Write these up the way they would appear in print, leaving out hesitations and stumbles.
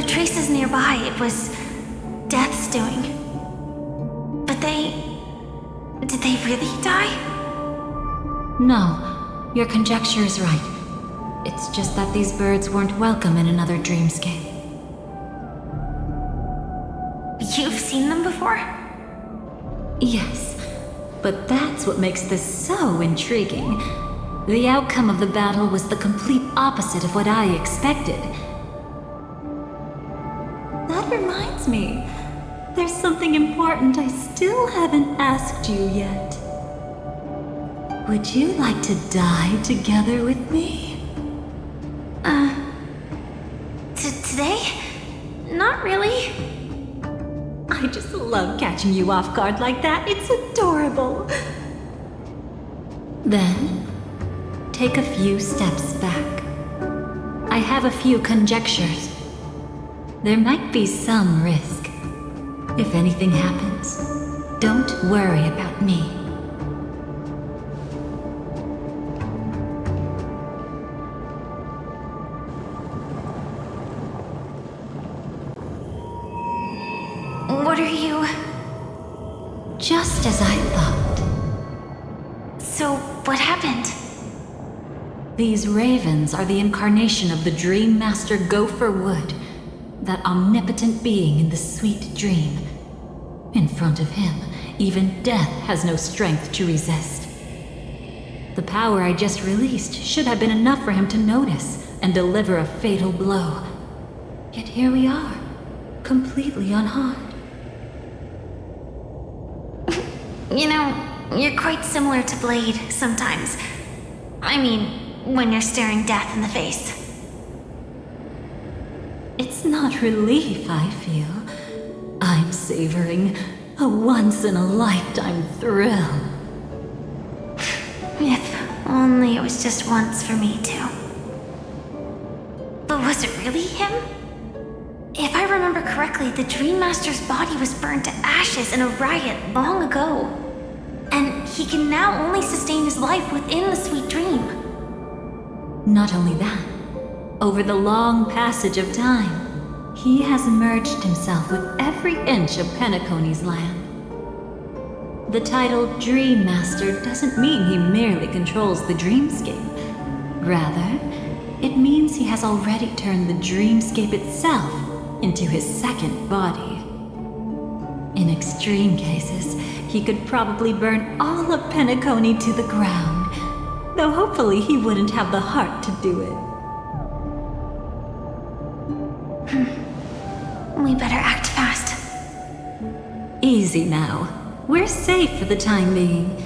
traces nearby, it was Death's doing. But did they really die? No, your conjecture is right. It's just that these birds weren't welcome in another dreamscape. You've seen them before? Yes, but that's what makes this so intriguing. The outcome of the battle was the complete opposite of what I expected. That reminds me, there's something important I still haven't asked you yet. Would you like to die together with me? Today? Not really. I just love catching you off guard like that. It's adorable. Then, take a few steps back. I have a few conjectures. There might be some risk. If anything happens, don't worry about me. What are you... Just as I thought. So, what happened? These ravens are the incarnation of the Dream Master Gopher Wood, that omnipotent being in the sweet dream. In front of him, even death has no strength to resist. The power I just released should have been enough for him to notice and deliver a fatal blow. Yet here we are, completely unharmed. You know, you're quite similar to Blade sometimes. I mean, when you're staring death in the face. It's not relief I feel. I'm savoring a once-in-a-lifetime thrill. If only it was just once for me too. But was it really him? If I remember correctly, the Dream Master's body was burned to ashes in a riot long ago. And he can now only sustain his life within the sweet dream. Not only that, over the long passage of time, he has merged himself with every inch of Penacony's land. The title Dream Master doesn't mean he merely controls the dreamscape. Rather, it means he has already turned the dreamscape itself into his second body. In extreme cases, he could probably burn all of Penacony to the ground, though hopefully he wouldn't have the heart to do it. We better act fast. Easy now. We're safe for the time being.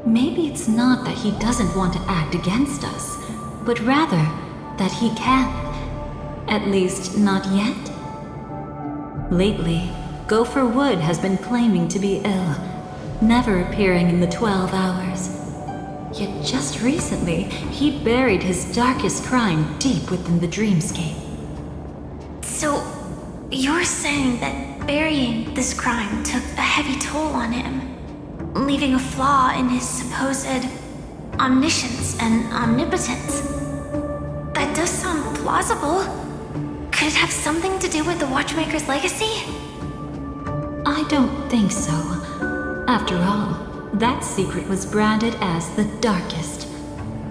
Maybe it's not that he doesn't want to act against us, but rather that he can't. At least, not yet. Lately, Gopher Wood has been claiming to be ill, never appearing in the 12 hours. Yet just recently, he buried his darkest crime deep within the dreamscape. So, you're saying that burying this crime took a heavy toll on him, leaving a flaw in his supposed omniscience and omnipotence? That does sound plausible. Could it have something to do with the Watchmaker's legacy? I don't think so. After all, that secret was branded as the darkest.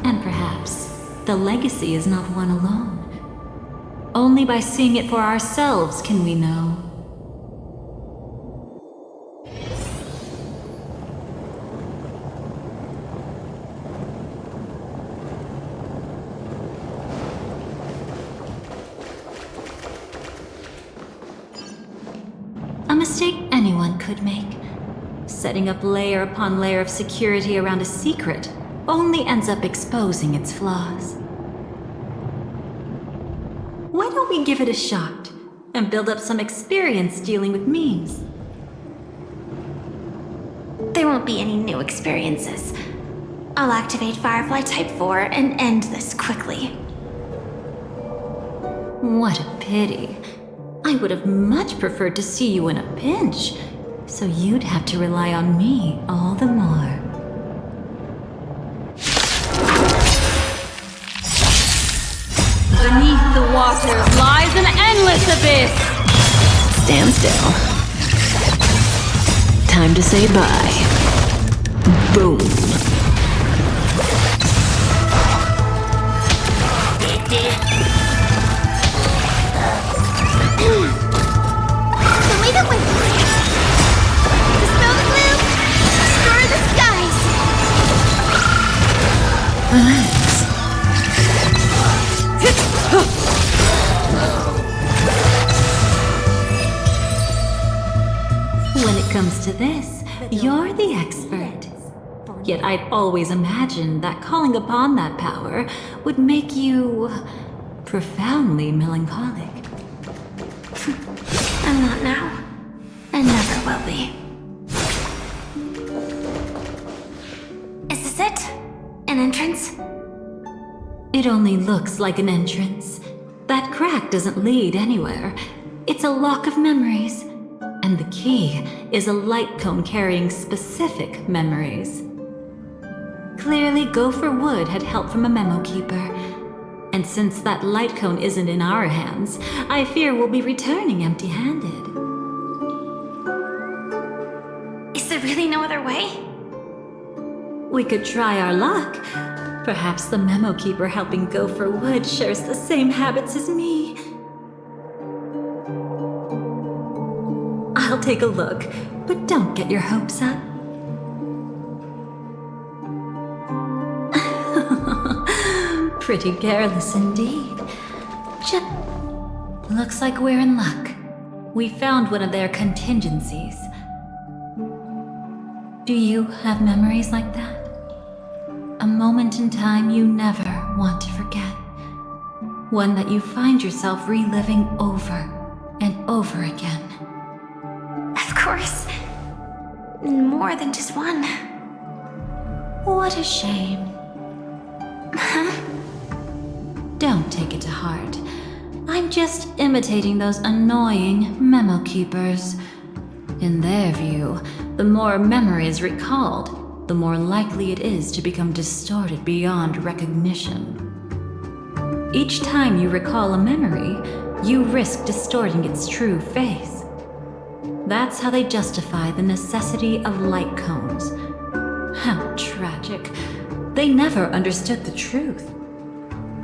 And perhaps the legacy is not one alone. Only by seeing it for ourselves can we know. A mistake anyone could make. Setting up layer upon layer of security around a secret only ends up exposing its flaws. Why don't we give it a shot and build up some experience dealing with memes? There won't be any new experiences. I'll activate Firefly Type 4 and end this quickly. What a pity. I would have much preferred to see you in a pinch, so you'd have to rely on me all the more. Beneath the waters lies an endless endless abyss! Stand still. Time to say bye. Boom. The way that went. Dispel the gloom. Destroy the skies. Relax. When it comes to this, you're the expert. Yet I'd always imagined that calling upon that power would make you profoundly melancholic. I'm not now. And never will be. Is this it? An entrance? It only looks like an entrance. That crack doesn't lead anywhere. It's a lock of memories. And the key is a light cone carrying specific memories. Clearly, Gopher Wood had help from a memo keeper. And since that light cone isn't in our hands, I fear we'll be returning empty-handed. Is there really no other way? We could try our luck. Perhaps the memo keeper helping Gopher Wood shares the same habits as me. I'll take a look, but don't get your hopes up. Pretty careless indeed. Just looks like we're in luck. We found one of their contingencies. Do you have memories like that? A moment in time you never want to forget. One that you find yourself reliving over and over again. Of course. More than just one. What a shame. Don't take it to heart. I'm just imitating those annoying memo keepers. In their view, the more memories recalled, the more likely it is to become distorted beyond recognition. Each time you recall a memory, you risk distorting its true face. That's how they justify the necessity of light cones. How tragic. They never understood the truth.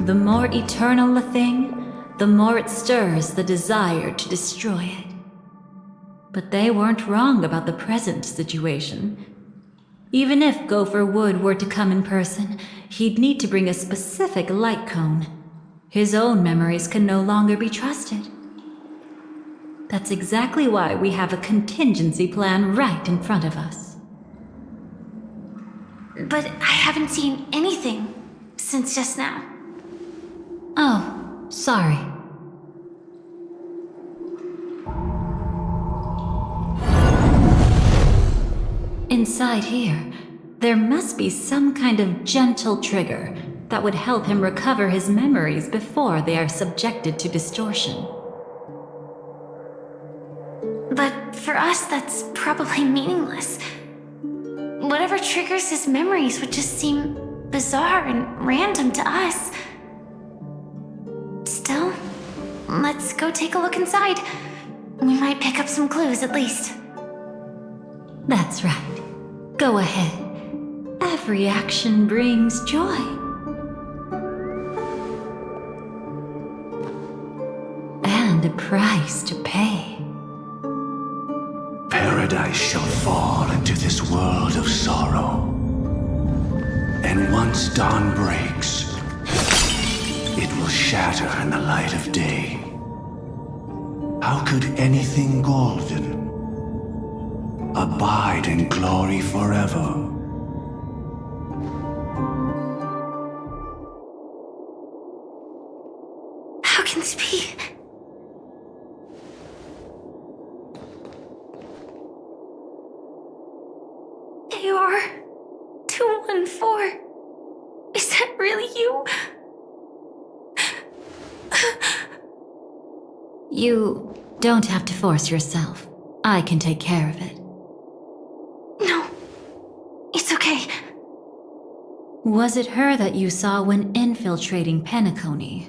The more eternal a thing, the more it stirs the desire to destroy it. But they weren't wrong about the present situation. Even if Gopher Wood were to come in person, he'd need to bring a specific light cone. His own memories can no longer be trusted. That's exactly why we have a contingency plan right in front of us. But I haven't seen anything since just now. Oh, sorry. Inside here, there must be some kind of gentle trigger that would help him recover his memories before they are subjected to distortion. But for us, that's probably meaningless. Whatever triggers his memories would just seem bizarre and random to us. Still, let's go take a look inside. We might pick up some clues at least. That's right. Go ahead. Every action brings joy. And a price to pay. Paradise shall fall into this world of sorrow. And once dawn breaks, it will shatter in the light of day. How could anything golden abide in glory forever? How can this be? AR 214. Is that really you? You don't have to force yourself. I can take care of it. No, it's okay. Was it her that you saw when infiltrating Penacony?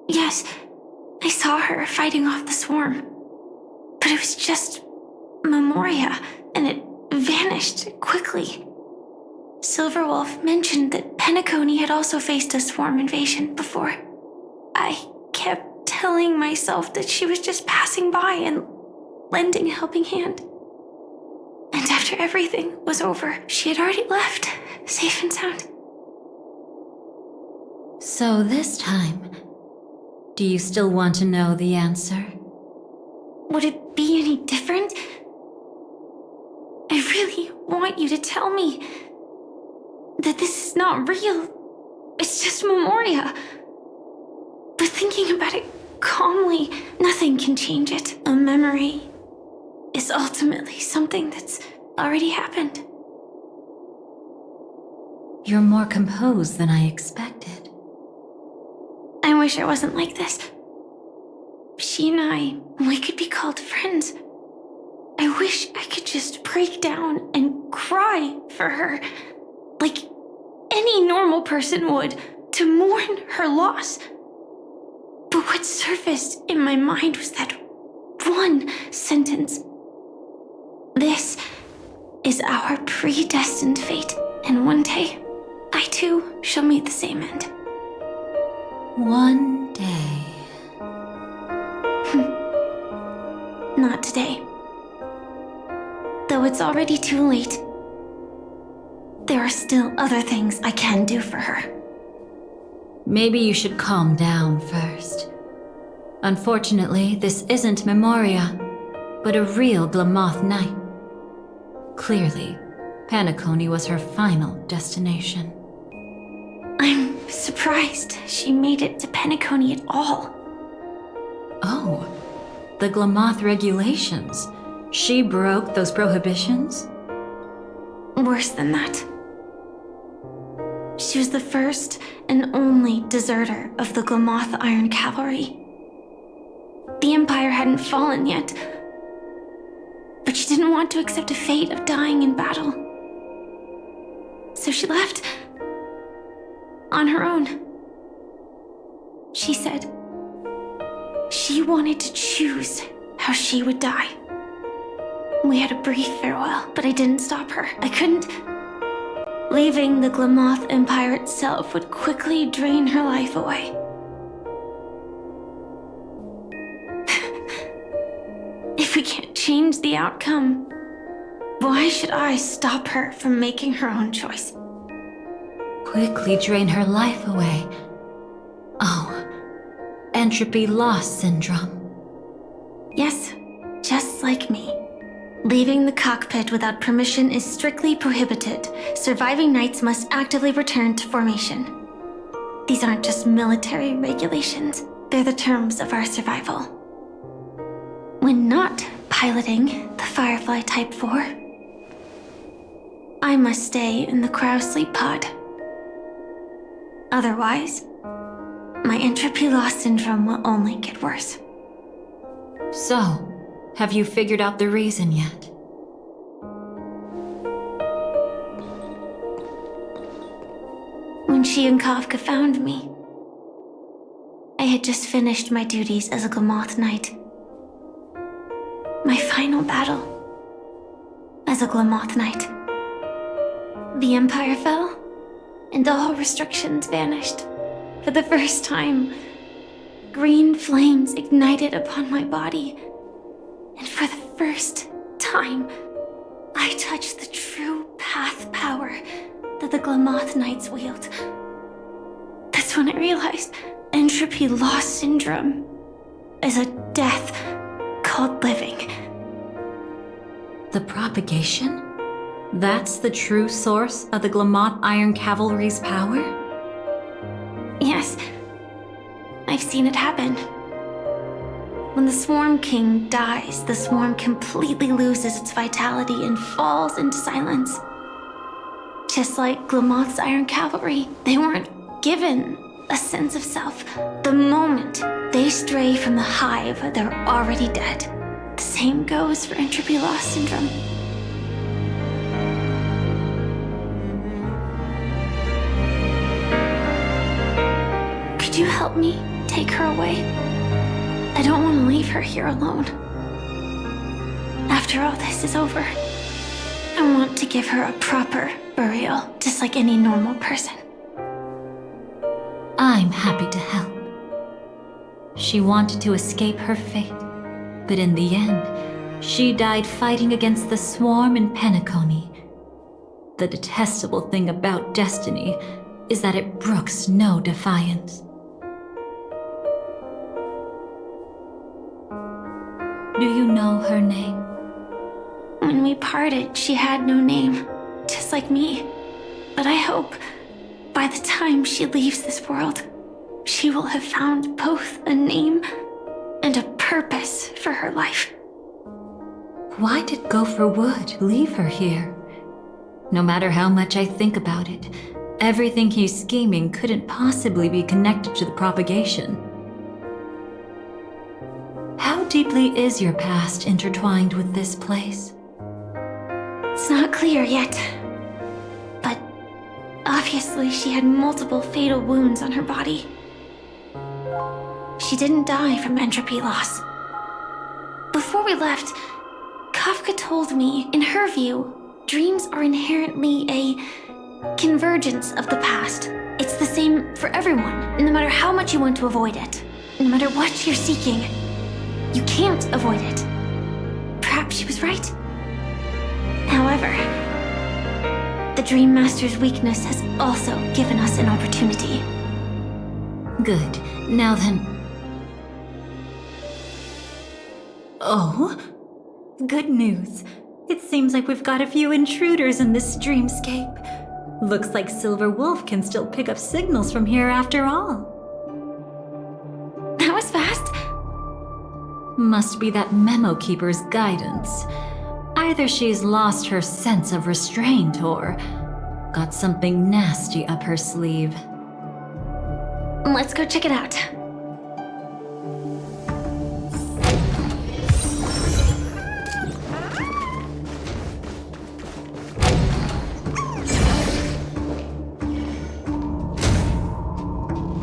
Yes, I saw her fighting off the swarm. But it was just Memoria, and it vanished quickly. Silverwolf mentioned that Penacony had also faced a swarm invasion before. I kept telling myself that she was just passing by and lending a helping hand. And after everything was over, she had already left, safe and sound. So this time, do you still want to know the answer? Would it be any different? I really want you to tell me that this is not real. It's just Memoria. But thinking about it calmly, nothing can change it. A memory is ultimately something that's already happened. You're more composed than I expected. I wish I wasn't like this. She and we could be called friends. I wish I could just break down and cry for her, like any normal person would, to mourn her loss. But what surfaced in my mind was that one sentence. This is our predestined fate, and one day, I too shall meet the same end. One day. Not today. Though it's already too late, there are still other things I can do for her. Maybe you should calm down first. Unfortunately, this isn't Memoria, but a real Glamoth Knight. Clearly, Penacony was her final destination. I'm surprised she made it to Penacony at all. Oh, the Glamoth regulations. She broke those prohibitions? Worse than that. She was the first and only deserter of the Glamoth Iron Cavalry. The Empire hadn't fallen yet, but she didn't want to accept a fate of dying in battle. So she left on her own. She said she wanted to choose how she would die. We had a brief farewell, but I didn't stop her. I couldn't. Leaving the Glamoth Empire itself would quickly drain her life away. If we can't change the outcome, why should I stop her from making her own choice? Quickly drain her life away. Oh, entropy loss syndrome. Yes, just like me. Leaving the cockpit without permission is strictly prohibited. Surviving knights must actively return to formation. These aren't just military regulations, they're the terms of our survival. When not piloting the Firefly Type 4, I must stay in the cryosleep pod. Otherwise, my entropy loss syndrome will only get worse. So, have you figured out the reason yet? When she and Kafka found me, I had just finished my duties as a Glamoth Knight. My final battle as a Glamoth Knight. The Empire fell, and all restrictions vanished. For the first time, green flames ignited upon my body. And for the first time, I touched the true path power that the Glamoth Knights wield. That's when I realized entropy loss syndrome is a death called living. The propagation? That's the true source of the Glamoth Iron Cavalry's power? Yes, I've seen it happen. When the Swarm King dies, the swarm completely loses its vitality and falls into silence. Just like Glamoth's Iron Cavalry, they weren't given a sense of self. The moment they stray from the hive, they're already dead. The same goes for entropy loss syndrome. Could you help me take her away? I don't want to leave her here alone. After all this is over, I want to give her a proper burial, just like any normal person. I'm happy to help. She wanted to escape her fate, but in the end, she died fighting against the swarm in Penacony. The detestable thing about destiny is that it brooks no defiance. Do you know her name? When we parted, she had no name, just like me. But I hope, by the time she leaves this world, she will have found both a name and a purpose for her life. Why did Gopher Wood leave her here? No matter how much I think about it, everything he's scheming couldn't possibly be connected to the propagation. How deeply is your past intertwined with this place? It's not clear yet, but obviously she had multiple fatal wounds on her body. She didn't die from entropy loss. Before we left, Kafka told me, in her view, dreams are inherently a convergence of the past. It's the same for everyone, no matter how much you want to avoid it. No matter what you're seeking, you can't avoid it. Perhaps she was right. However, the Dream Master's weakness has also given us an opportunity. Good. Now then... Oh? Good news. It seems like we've got a few intruders in this dreamscape. Looks like Silver Wolf can still pick up signals from here after all. That was fast. Must be that Memo Keeper's guidance. Either she's lost her sense of restraint or got something nasty up her sleeve. Let's go check it out.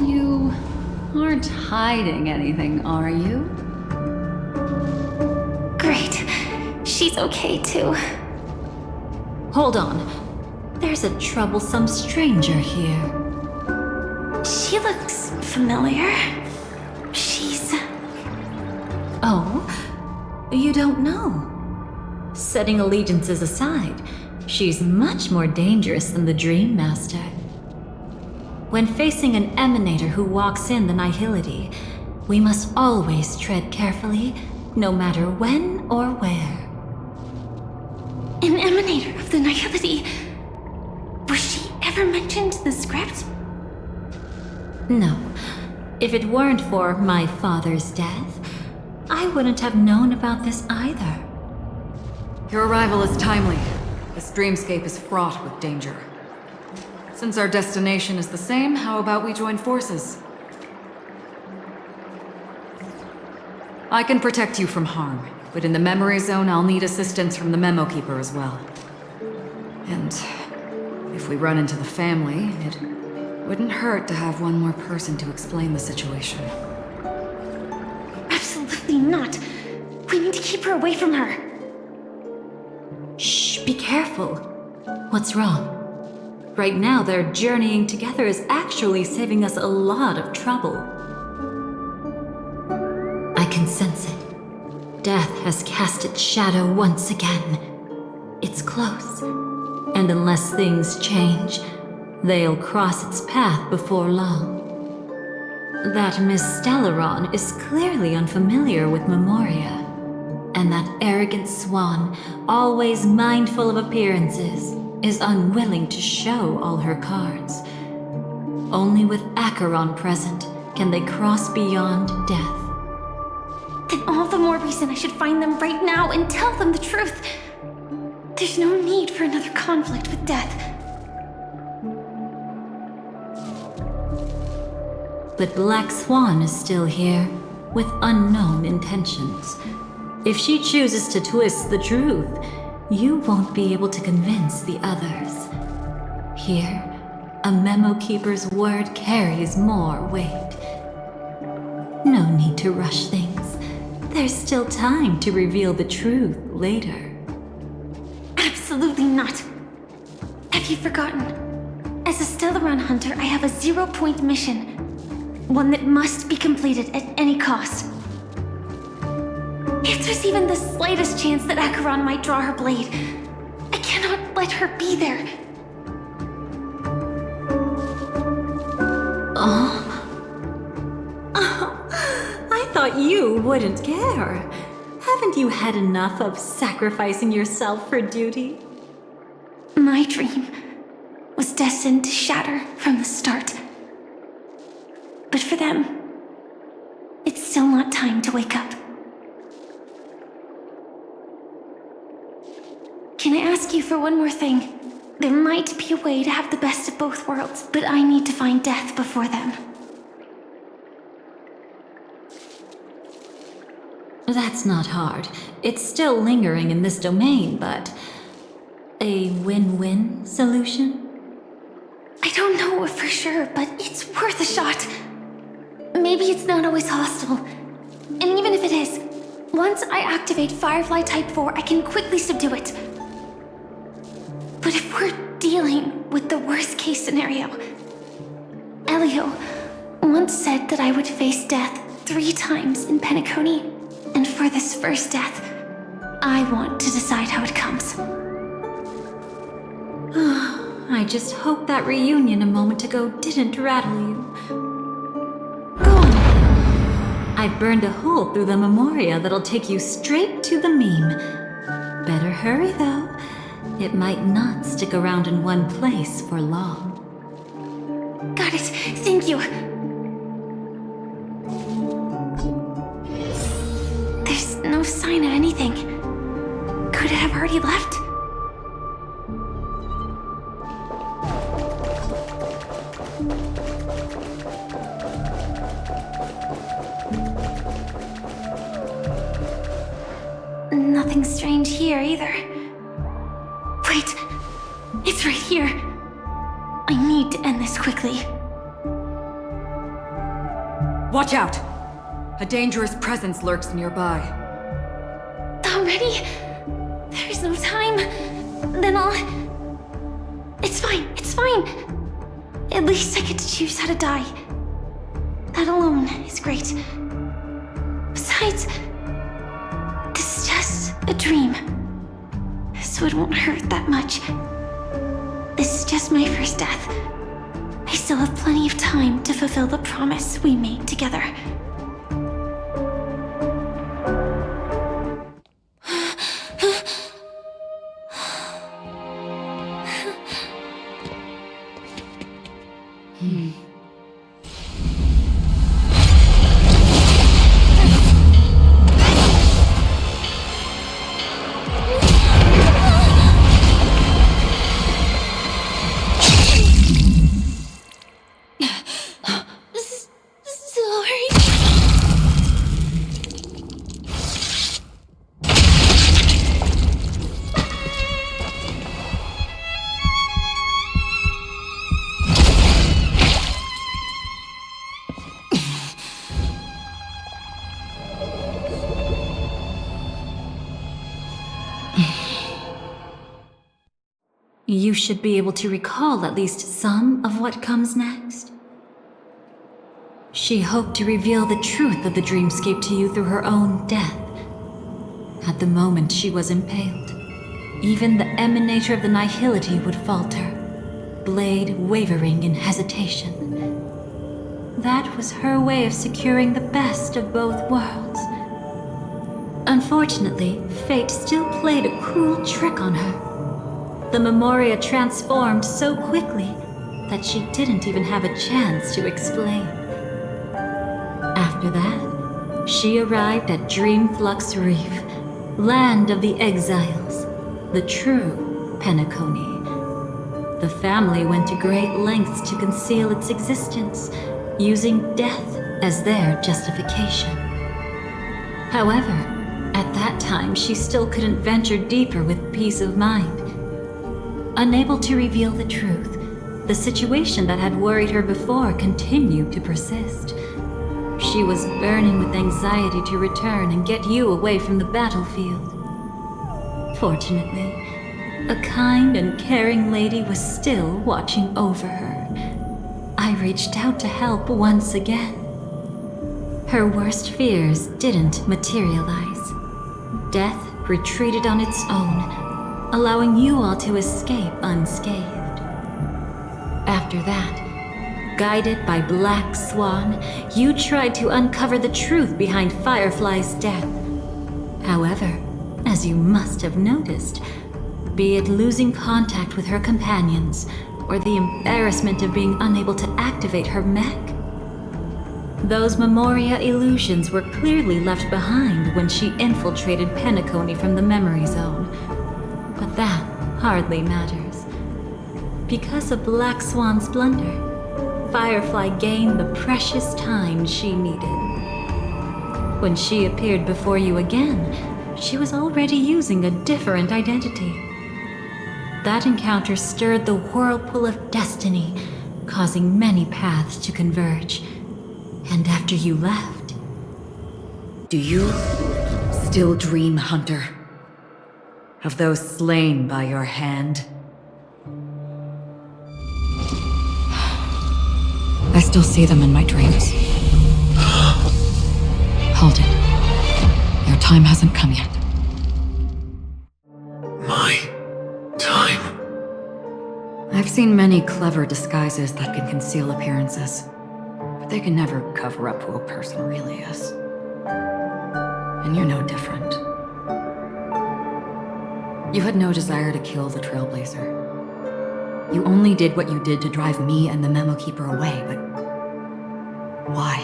You aren't hiding anything, are you? Great. She's okay too. Hold on. There's a troublesome stranger here. She looks familiar. She's... Oh? You don't know? Setting allegiances aside, she's much more dangerous than the Dream Master. When facing an emanator who walks in the nihility, we must always tread carefully, no matter when or where. an emanator of the nihility. Was she ever mentioned in the script? No. If it weren't for my father's death, I wouldn't have known about this either. Your arrival is timely. This dreamscape is fraught with danger. Since our destination is the same, how about we join forces? I can protect you from harm, but in the memory zone I'll need assistance from the Memo Keeper as well. And if we run into the family, it wouldn't hurt to have one more person to explain the situation. Absolutely not. We need to keep her away from her. Shh, be careful. What's wrong? Right now, their journeying together is actually saving us a lot of trouble. I can sense it. Death has cast its shadow once again. It's close. And unless things change, they'll cross its path before long. That Miss Stellaron is clearly unfamiliar with Memoria. And that arrogant swan, always mindful of appearances, is unwilling to show all her cards. Only with Acheron present can they cross beyond death. Then all the more reason I should find them right now and tell them the truth. There's no need for another conflict with death. But Black Swan is still here, with unknown intentions. If she chooses to twist the truth, you won't be able to convince the others. Here, a Memo Keeper's word carries more weight. No need to rush things. there's still time to reveal the truth later. Absolutely not. Have you forgotten? As a Stellaron hunter, I have a 0-point mission. One that must be completed at any cost. If there's even the slightest chance that Acheron might draw her blade, I cannot let her be there. I thought you wouldn't care. Haven't you had enough of sacrificing yourself for duty? My dream was destined to shatter from the start. But for them, it's still not time to wake up. Can I ask you for one more thing? There might be a way to have the best of both worlds, but I need to find death before them. That's not hard. It's still lingering in this domain, but a win-win solution? I don't know for sure, but it's worth a shot. Maybe it's not always hostile. And even if it is, once I activate Firefly Type 4, I can quickly subdue it. But if we're dealing with the worst case scenario, Elio once said that I would face death 3 times in Penacony, and for this first death, I want to decide how it comes. I just hope that reunion a moment ago didn't rattle you. Go on. I've burned a hole through the Memoria that'll take you straight to the meme. Better hurry, though. It might not stick around in one place for long. Got it. Thank you. There's no sign of anything. Could it have already left? Nothing strange here either. Wait, it's right here. I need to end this quickly. Watch out! A dangerous presence lurks nearby. Already? There's no time. Then I'll... It's fine, it's fine. At least I get to choose how to die. That alone is great. Besides, this is just a dream. So it won't hurt that much. This is just my first death. I still have plenty of time to fulfill the promise we made together. You should be able to recall at least some of what comes next. She hoped to reveal the truth of the dreamscape to you through her own death. At the moment she was impaled, even the emanator of the nihility would falter, blade wavering in hesitation. That was her way of securing the best of both worlds. Unfortunately, fate still played a cruel trick on her. The Memoria transformed so quickly that she didn't even have a chance to explain. After that, she arrived at Dreamflux Reef, land of the exiles, the true Penacony. The family went to great lengths to conceal its existence, using death as their justification. However, at that time she still couldn't venture deeper with peace of mind. Unable to reveal the truth, the situation that had worried her before continued to persist. she was burning with anxiety to return and get you away from the battlefield. Fortunately, a kind and caring lady was still watching over her. I reached out to help once again. Her worst fears didn't materialize. Death retreated on its own, allowing you all to escape unscathed. After that, guided by Black Swan, you tried to uncover the truth behind Firefly's death. However, as you must have noticed, be it losing contact with her companions, or the embarrassment of being unable to activate her mech, those Memoria illusions were clearly left behind when she infiltrated Penacony from the memory zone. But that hardly matters. Because of Black Swan's blunder, Firefly gained the precious time she needed. When she appeared before you again, she was already using a different identity. That encounter stirred the whirlpool of destiny, causing many paths to converge. And after you left... Do you still dream, Hunter? Of those slain by your hand? I still see them in my dreams. Hold it. Your time hasn't come yet. My time? I've seen many clever disguises that can conceal appearances, but they can never cover up who a person really is. And you're no different. You had no desire to kill the Trailblazer. You only did what you did to drive me and the Memo Keeper away, but why?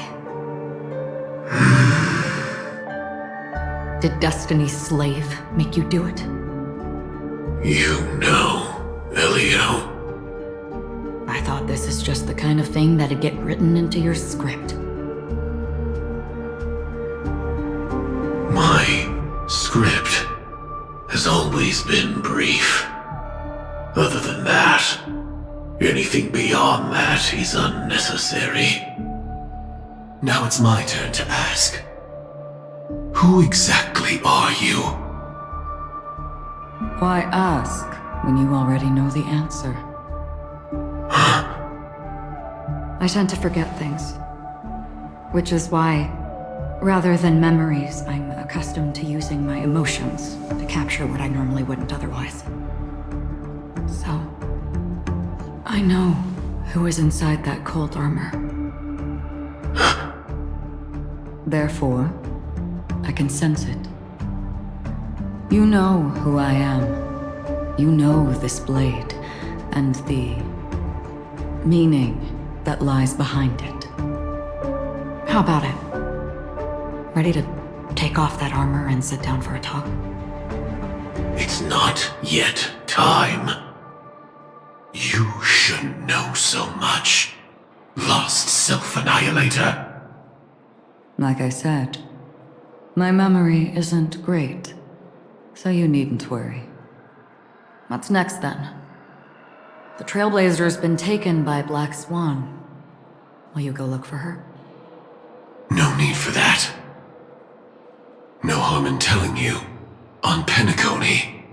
Did Destiny's slave make you do it? You know, Elio. I thought this is just the kind of thing that'd get written into your script. My script has always been brief. Other than that, anything beyond that is unnecessary. Now it's my turn to ask. Who exactly are you? Why ask when you already know the answer? I tend to forget things. Which is why, rather than memories, I'm accustomed to using my emotions to capture what I normally wouldn't otherwise. So, I know who is inside that cold armor. Therefore, I can sense it. You know who I am. You know this blade, and the meaning that lies behind it. How about it? Ready to take off that armor and sit down for a talk? It's not yet time. You shouldn't know so much, lost self-annihilator. Like I said, my memory isn't great, so you needn't worry. What's next then? The Trailblazer's been taken by Black Swan. Will you go look for her? No need for that. No harm in telling you. On Penacony,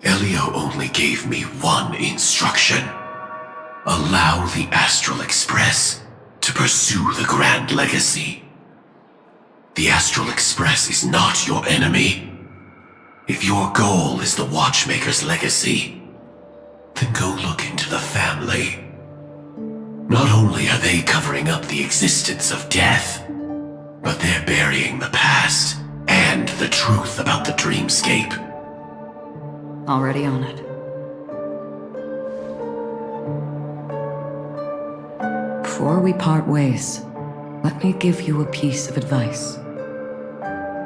Elio only gave me one instruction. Allow the Astral Express to pursue the Grand Legacy. The Astral Express is not your enemy. If your goal is the Watchmaker's legacy, then go look into the family. Not only are they covering up the existence of death, but they're burying the past and the truth about the dreamscape. Already on it. Before we part ways, let me give you a piece of advice.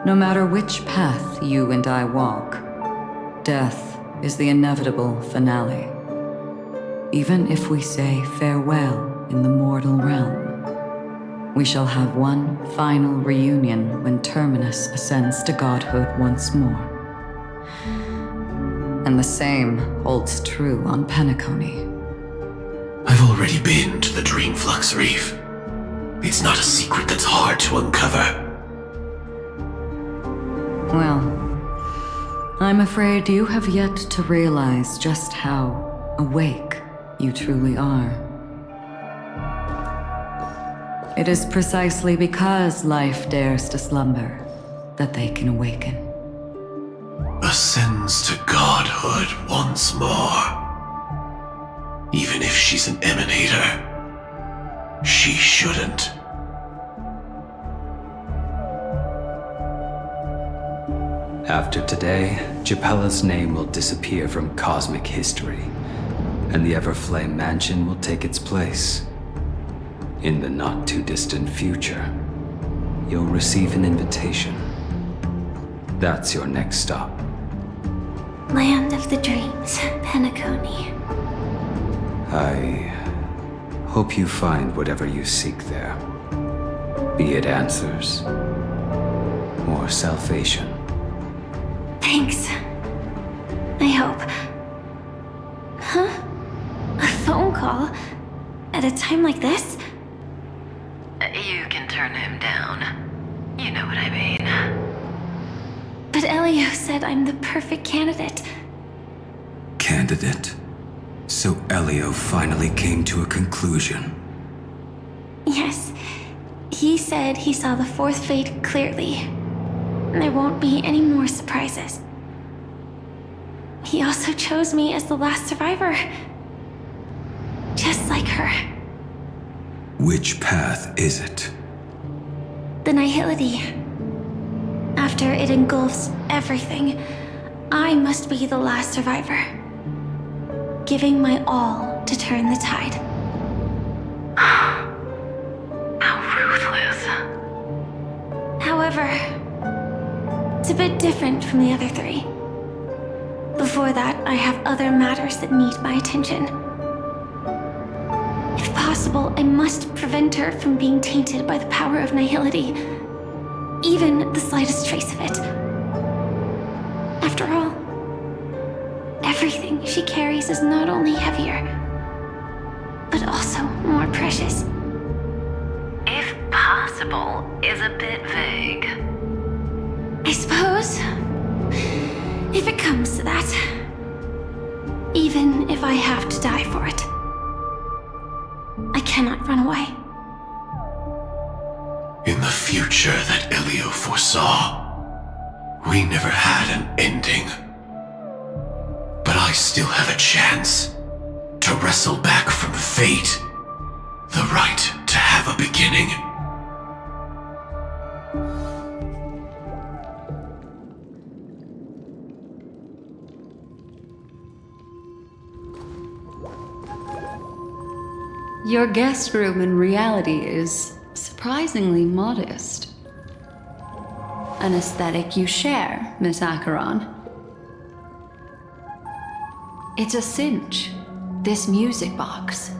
No matter which path you and I walk, death is the inevitable finale. Even if we say farewell in the mortal realm, we shall have one final reunion when Terminus ascends to godhood once more. And the same holds true on Penacony. I've already been to the Dreamflux Reef. It's not a secret that's hard to uncover. Well, I'm afraid you have yet to realize just how awake you truly are. It is precisely because life dares to slumber that they can awaken. Ascends to godhood once more. Even if she's an emanator, she shouldn't. After today, Japella's name will disappear from cosmic history, and the Everflame Mansion will take its place. In the not-too-distant future, you'll receive an invitation. That's your next stop. Land of the Dreams, Penacony. I hope you find whatever you seek there. Be it answers or salvation. Thanks. I hope. Huh? A phone call? At a time like this? You can turn him down. You know what I mean. But Elio said I'm the perfect candidate. Candidate? So Elio finally came to a conclusion. Yes. He said he saw the fourth fate clearly. There won't be any more surprises. He also chose me as the last survivor. Just like her. Which path is it? The nihility. After it engulfs everything, I must be the last survivor. Giving my all to turn the tide. How ruthless. However, it's a bit different from the other three. Before that, I have other matters that need my attention. If possible, I must prevent her from being tainted by the power of nihility. Even the slightest trace of it. After all, everything she carries is not only heavier, but also more precious. If possible is a bit vague. I suppose, if it comes to that, even if I have to die for it, I cannot run away. In the future that Elio foresaw, we never had an ending. But I still have a chance to wrestle back from fate the right to have a beginning. Your guest room in reality is surprisingly modest. An aesthetic you share, Miss Acheron. It's a cinch, this music box.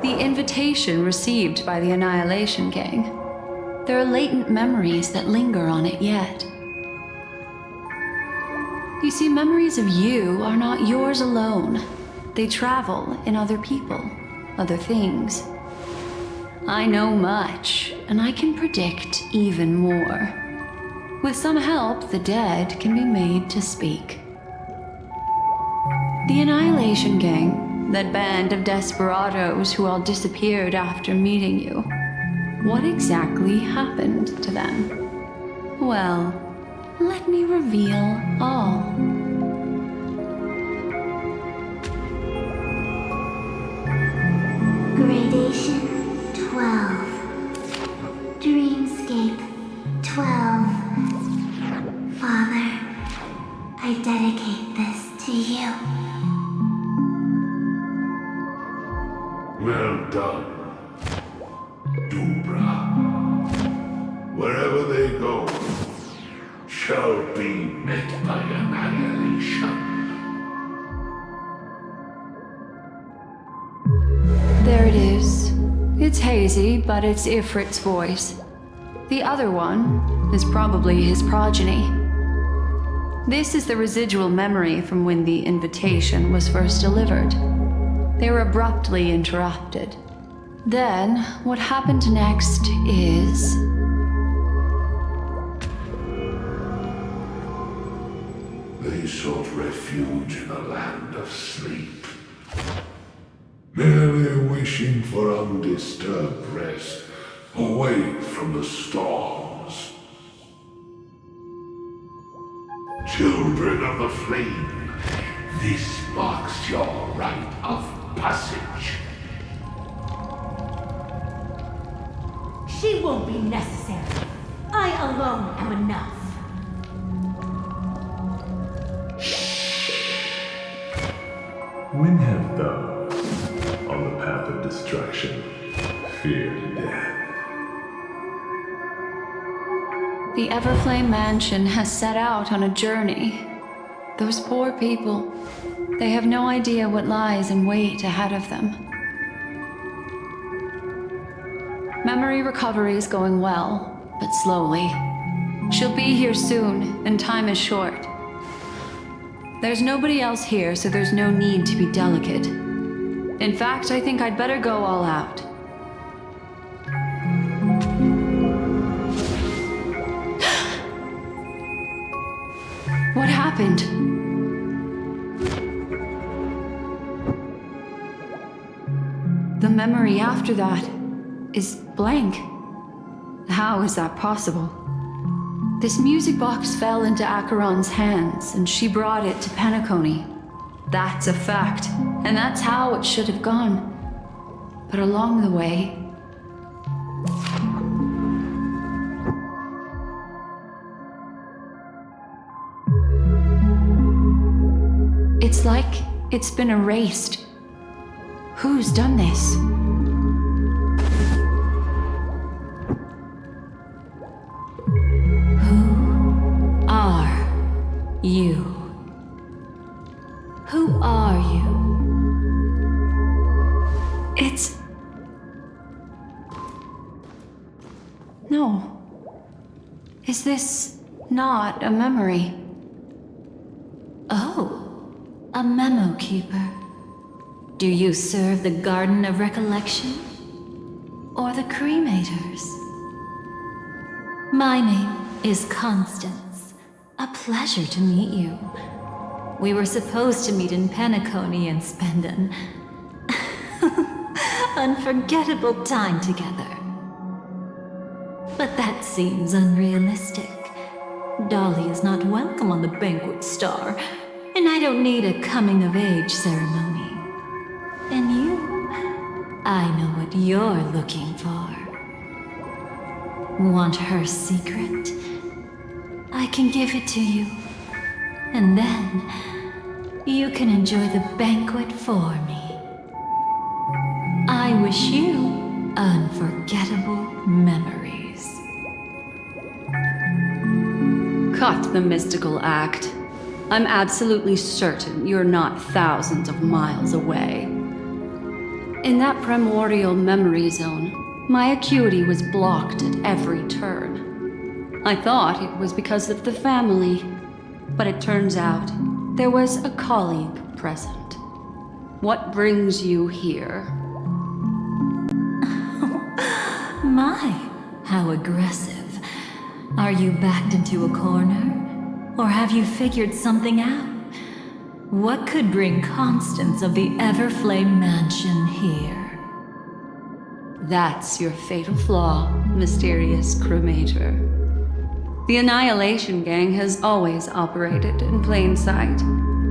The invitation received by the Annihilation King. There are latent memories that linger on it yet. You see, memories of you are not yours alone. They travel in other people, other things. I know much, and I can predict even more. With some help, the dead can be made to speak. The Annihilation Gang, that band of desperados who all disappeared after meeting you. What exactly happened to them? Well, let me reveal all. Gradation 12. Dreamscape 12. Father, I dedicate this to you. Well done, Dubra. Wherever they go, shall be met by annihilation. There it is. It's hazy, but it's Ifrit's voice. The other one is probably his progeny. This is the residual memory from when the invitation was first delivered. They were abruptly interrupted. Then, what happened next is... They sought refuge in the land of sleep, merely wishing for undisturbed rest away from the storms. Children of the flame, this marks your rite of passage. She won't be necessary. I alone am enough. When have those on the path of destruction feared death? The Everflame Mansion has set out on a journey. Those poor people, they have no idea what lies in wait ahead of them. Memory recovery is going well, but slowly. She'll be here soon, and time is short. There's nobody else here, so there's no need to be delicate. In fact, I think I'd better go all out. What happened? The memory after that is blank. How is that possible? This music box fell into Acheron's hands, and she brought it to Penacony. That's a fact, and that's how it should have gone. But along the way... it's like it's been erased. Who's done this? You. Who are you? It's... No. Is this not a memory? Oh, a memo keeper. Do you serve the Garden of Recollection? Or the Cremators? My name is Constance. A pleasure to meet you. We were supposed to meet in Penacony and spend an unforgettable time together. But that seems unrealistic. Dolly is not welcome on the Banquet Star, and I don't need a coming-of-age ceremony. And you, I know what you're looking for. Want her secret? I can give it to you. And then, you can enjoy the banquet for me. I wish you unforgettable memories. Cut the mystical act. I'm absolutely certain you're not thousands of miles away. In that primordial memory zone, my acuity was blocked at every turn. I thought it was because of the family, but it turns out there was a colleague present. What brings you here? My, how aggressive. Are you backed into a corner? Or have you figured something out? What could bring Constance of the Everflame Mansion here? That's your fatal flaw, mysterious cremator. The Annihilation Gang has always operated in plain sight,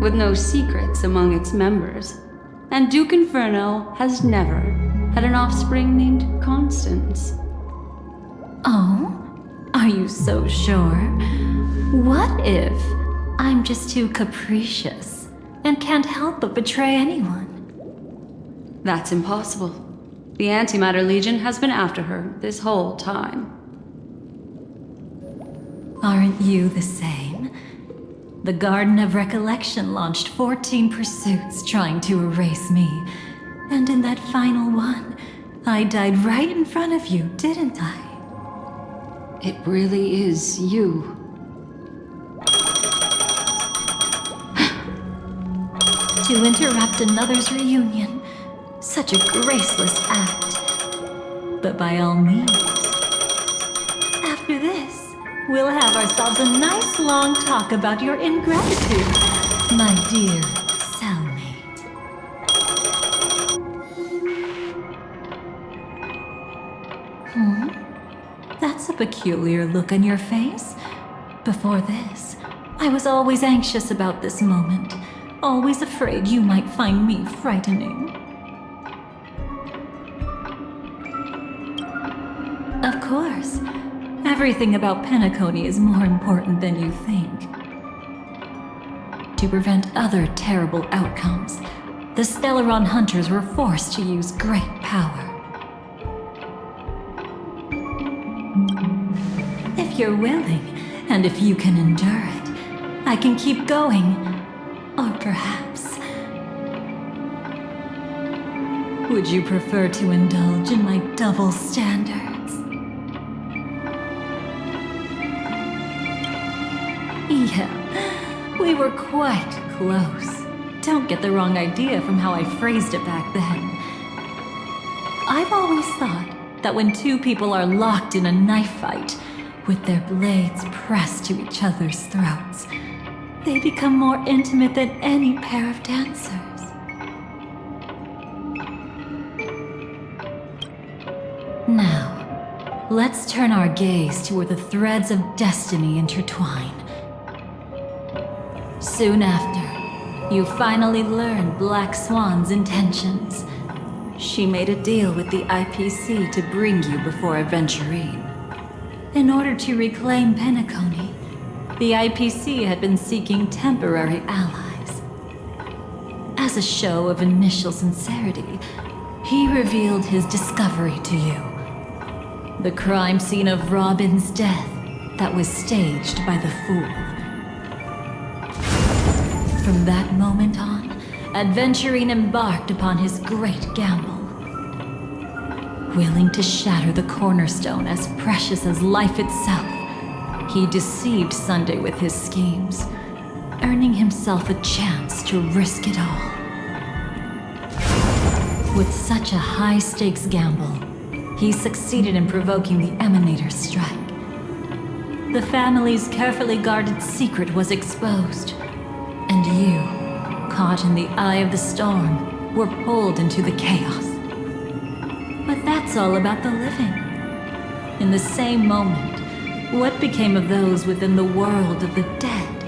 with no secrets among its members. And Duke Inferno has never had an offspring named Constance. Oh? Are you so sure? What if I'm just too capricious and can't help but betray anyone? That's impossible. The Antimatter Legion has been after her this whole time. Aren't you the same? The Garden of Recollection launched 14 pursuits trying to erase me. And in that final one, I died right in front of you, didn't I? It really is you. To interrupt another's reunion. Such a graceless act. but by all means. After this, we'll have ourselves a nice long talk about your ingratitude, my dear cellmate. That's a peculiar look on your face. Before this, I was always anxious about this moment, always afraid you might find me frightening. Of course, everything about Penacony is more important than you think. To prevent other terrible outcomes, the Stellaron hunters were forced to use great power. If you're willing, and if you can endure it, I can keep going. Or perhaps... would you prefer to indulge in my double standards? Yeah, we were quite close. Don't get the wrong idea from how I phrased it back then. I've always thought that when two people are locked in a knife fight, with their blades pressed to each other's throats, they become more intimate than any pair of dancers. Now, let's turn our gaze to where the threads of destiny intertwine. Soon after, you finally learn Black Swan's intentions. She made a deal with the IPC to bring you before Aventurine. In order to reclaim Penacony, the IPC had been seeking temporary allies. As a show of initial sincerity, he revealed his discovery to you. The crime scene of Robin's death that was staged by the Fool. From that moment on, Aventurine embarked upon his great gamble. Willing to shatter the cornerstone as precious as life itself, he deceived Sunday with his schemes, earning himself a chance to risk it all. With such a high-stakes gamble, he succeeded in provoking the Emanator's strike. The family's carefully guarded secret was exposed, and you, caught in the eye of the storm, were pulled into the chaos. But that's all about the living. In the same moment, what became of those within the world of the dead?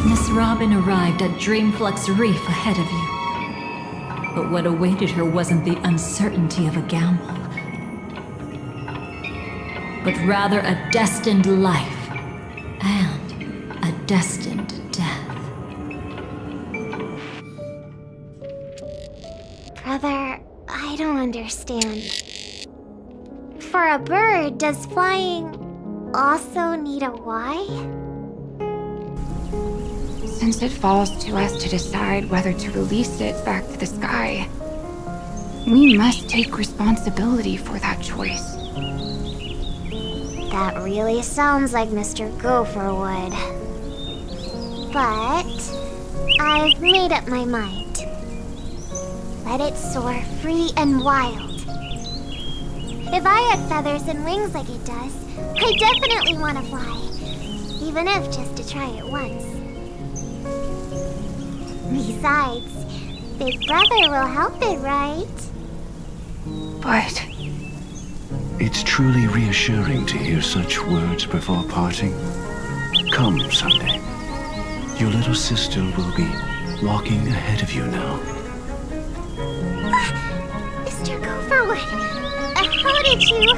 Miss Robin arrived at Dreamflux Reef ahead of you. But what awaited her wasn't the uncertainty of a gamble, but rather a destined life and a destined death. Brother, I don't understand. For a bird, does flying also need a why? Since it falls to us to decide whether to release it back to the sky, we must take responsibility for that choice. That really sounds like Mr. Gopher would. But I've made up my mind. Let it soar free and wild. If I had feathers and wings like it does, I definitely want to fly. Even if just to try it once. Besides, Big Brother will help it, right? But... It's truly reassuring to hear such words before parting. Come, Sunday. Your little sister will be walking ahead of you now. Mr. Gopherwood, how did you...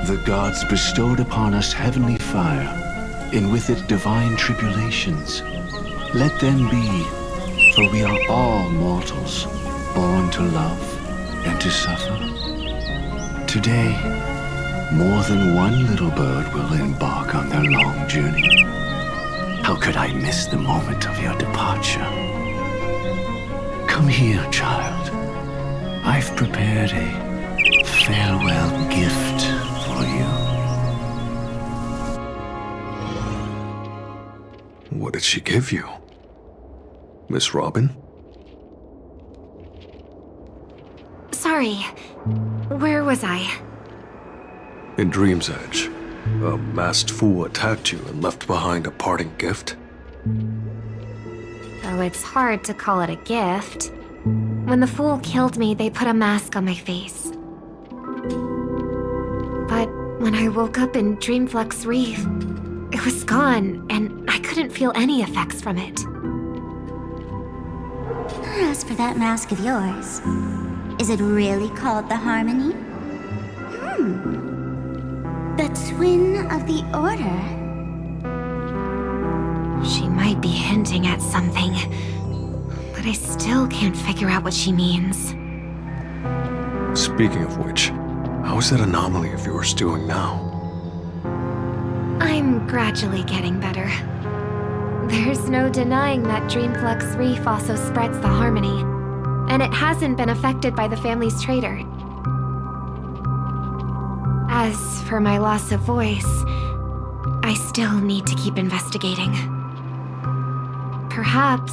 The gods bestowed upon us heavenly fire, and with it divine tribulations. Let them be, for we are all mortals, born to love and to suffer. Today, more than one little bird will embark on their long journey. How could I miss the moment of your departure? Come here, child. I've prepared a farewell gift for you. What did she give you? Miss Robin? sorry. Where was I? In Dream's Edge, a masked fool attacked you and left behind a parting gift. Though it's hard to call it a gift. When the fool killed me, they put a mask on my face. But when I woke up in Dreamflux Reef, it was gone, and I couldn't feel any effects from it. As for that mask of yours, is it really called the Harmony? The Twin of the Order? She might be hinting at something, but I still can't figure out what she means. Speaking of which, how is that anomaly of yours doing now? I'm gradually getting better. There's no denying that Dreamflux Reef also spreads the Harmony, and it hasn't been affected by the family's traitor. As for my loss of voice, I still need to keep investigating. Perhaps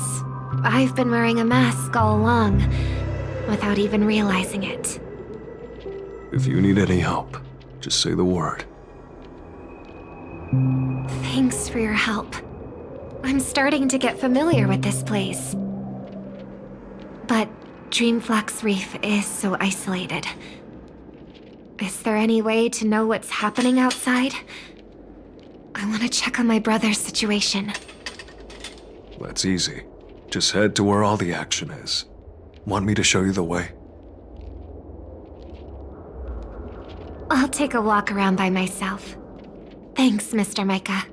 I've been wearing a mask all along, without even realizing it. If you need any help, just say the word. Thanks for your help. I'm starting to get familiar with this place. But Dreamflux Reef is so isolated. Is there any way to know what's happening outside? I want to check on my brother's situation. That's easy. Just head to where all the action is. Want me to show you the way? I'll take a walk around by myself. Thanks, Mr. Micah.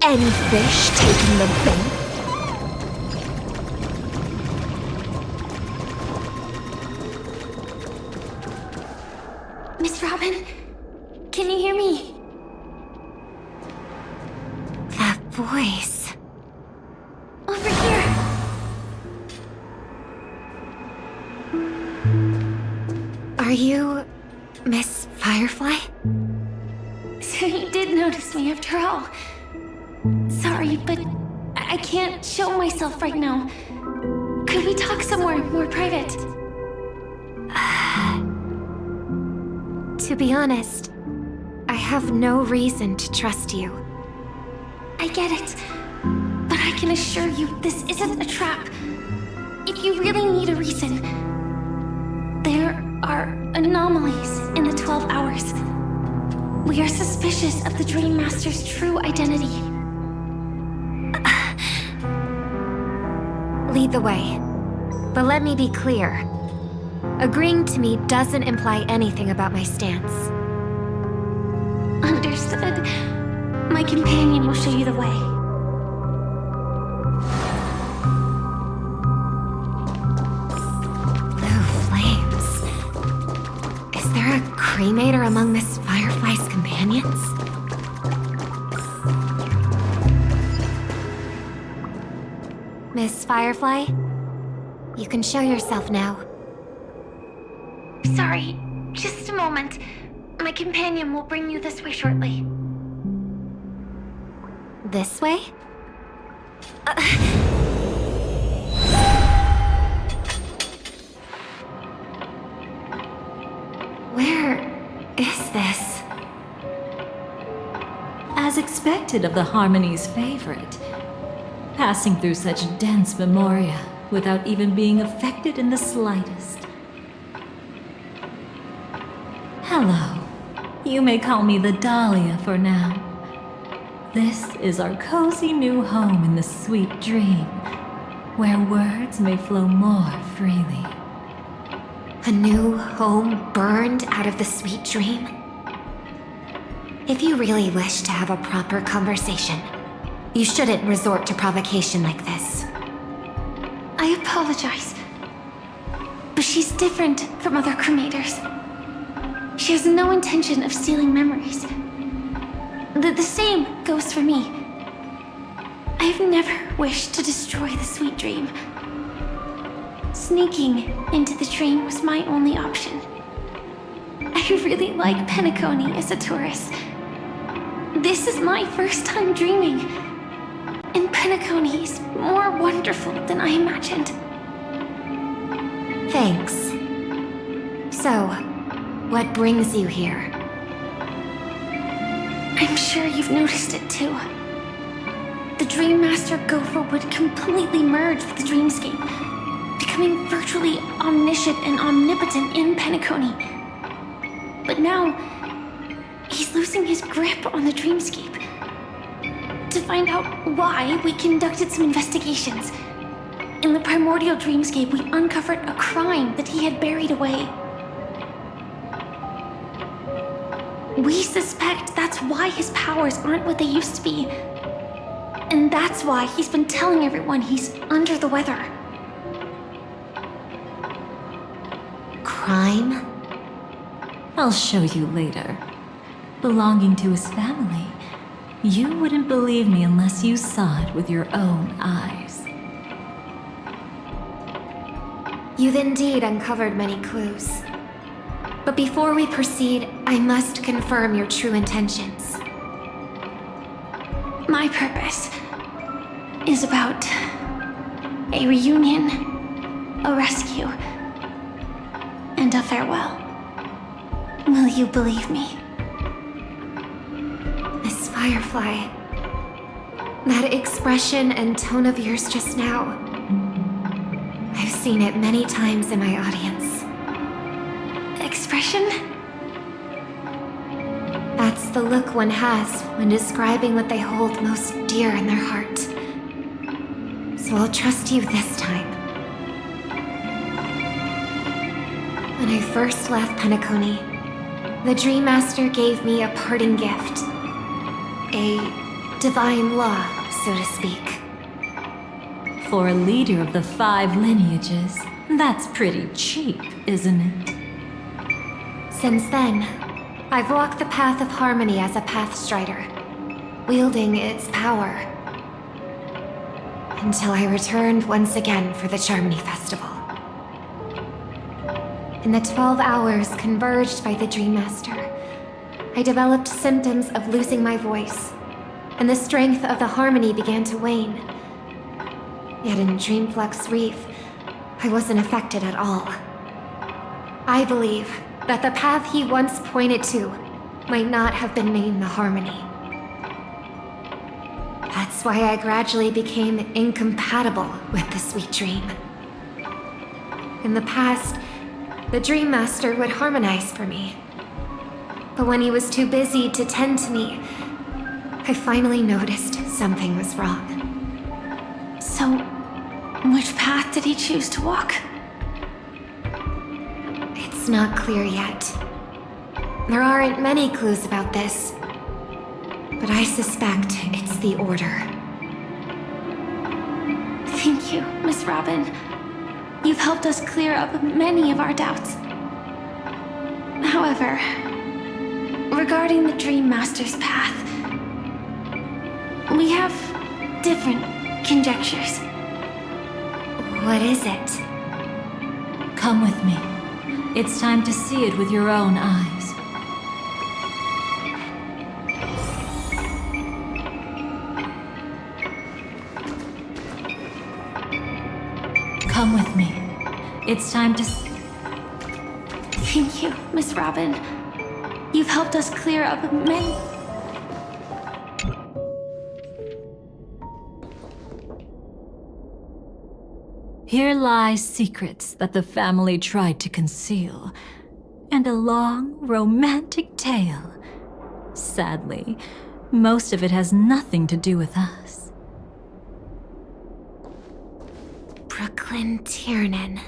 Any fish taking the bait? Miss Robin, can you hear me? That voice. Over here. Are you Miss Firefly? So you did notice me after all. Sorry, but I can't show myself right now. Could we talk somewhere more private? To be honest, I have no reason to trust you. I get it, but I can assure you this isn't a trap. If you really need a reason, there are anomalies in the 12 hours. We are suspicious of the Dream Master's true identity. Lead the way. But let me be clear. Agreeing to me doesn't imply anything about my stance. Understood. My companion will show you the way. Blue flames. Is there a cremator among Miss Firefly's companions? Miss Firefly, you can show yourself now. Sorry, just a moment. My companion will bring you this way shortly. This way? Where is this? As expected of the Harmony's favorite, passing through such dense memoria without even being affected in the slightest. Hello. You may call me the Dahlia for now. This is our cozy new home in the sweet dream, where words may flow more freely. A new home burned out of the sweet dream? If you really wish to have a proper conversation, you shouldn't resort to provocation like this. I apologize, but she's different from other cremators. She has no intention of stealing memories. The same goes for me. I have never wished to destroy the sweet dream. Sneaking into the dream was my only option. I really like Penacony as a tourist. This is my first time dreaming, in Penacony is more wonderful than I imagined. Thanks. So, what brings you here? I'm sure you've noticed it too. The Dream Master Gopher would completely merge with the dreamscape, becoming virtually omniscient and omnipotent in Penacony. But now, he's losing his grip on the dreamscape. To find out why, we conducted some investigations. In the primordial dreamscape, we uncovered a crime that he had buried away. We suspect that's why his powers aren't what they used to be. And that's why he's been telling everyone he's under the weather. Crime? I'll show you later. Belonging to his family. You wouldn't believe me unless you saw it with your own eyes. You've indeed uncovered many clues. But before we proceed, I must confirm your true intentions. My purpose is about a reunion, a rescue, and a farewell. Will you believe me? Miss Firefly, that expression and tone of yours just now, I've seen it many times in my audience. Expression? That's the look one has when describing what they hold most dear in their heart. So I'll trust you this time. When I first left Penacony, the Dream Master gave me a parting gift. A divine law, so to speak. For a leader of the 5 lineages, that's pretty cheap, isn't it? Since then, I've walked the path of harmony as a Pathstrider, wielding its power. Until I returned once again for the Charmony Festival. In the 12 hours converged by the Dream Master, I developed symptoms of losing my voice, and the strength of the harmony began to wane. Yet in Dreamflux Reef, I wasn't affected at all. I believe that the path he once pointed to might not have been named the Harmony. That's why I gradually became incompatible with the sweet dream. In the past, the Dream Master would harmonize for me. But when he was too busy to tend to me, I finally noticed something was wrong. So, which path did he choose to walk? It's not clear yet. There aren't many clues about this, but I suspect it's the Order. Thank you, Miss Robin. You've helped us clear up many of our doubts. However, regarding the Dream Master's path, we have different conjectures. What is it? Come with me. It's time to see it with your own eyes. Come with me. It's time to Thank you, Miss Robin. You've helped us clear up many... Here lie secrets that the family tried to conceal, and a long, romantic tale. Sadly, most of it has nothing to do with us. Brooklyn Tiernan.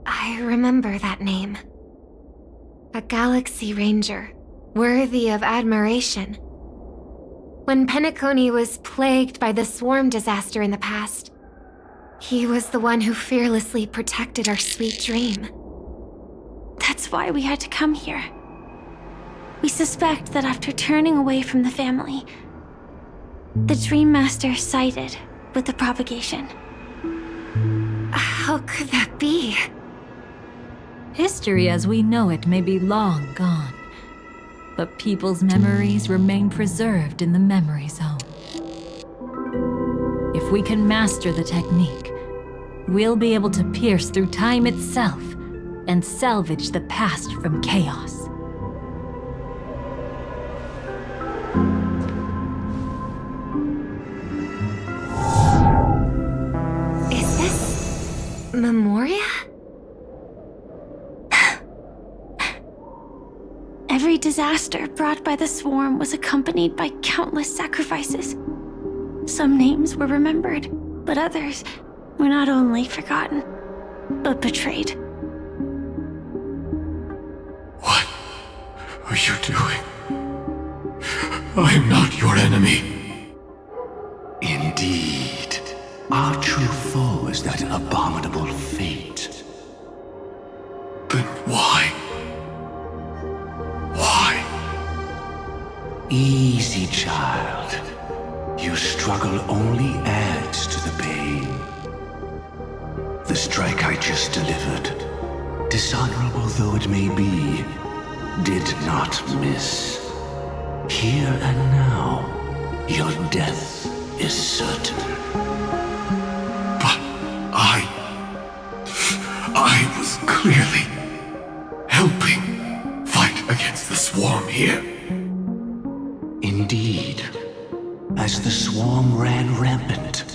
I remember that name. A Galaxy Ranger, worthy of admiration. When Penacony was plagued by the swarm disaster in the past, he was the one who fearlessly protected our sweet dream. That's why we had to come here. We suspect that after turning away from the family, the Dream Master sided with the propagation. How could that be? History as we know it may be long gone, but people's memories remain preserved in the memory zone. if we can master the technique, we'll be able to pierce through time itself and salvage the past from chaos. Is this Memoria? Every disaster brought by the swarm was accompanied by countless sacrifices. Some names were remembered, but others were not only forgotten, but betrayed. What are you doing? I am not your enemy. Indeed. Our true foe is that abominable fate. Then why? Why? Easy, child. Your struggle only adds to the pain. The strike I just delivered, dishonorable though it may be, did not miss. Here and now, your death is certain. But I was clearly helping fight against the swarm here. Indeed. As the swarm ran rampant,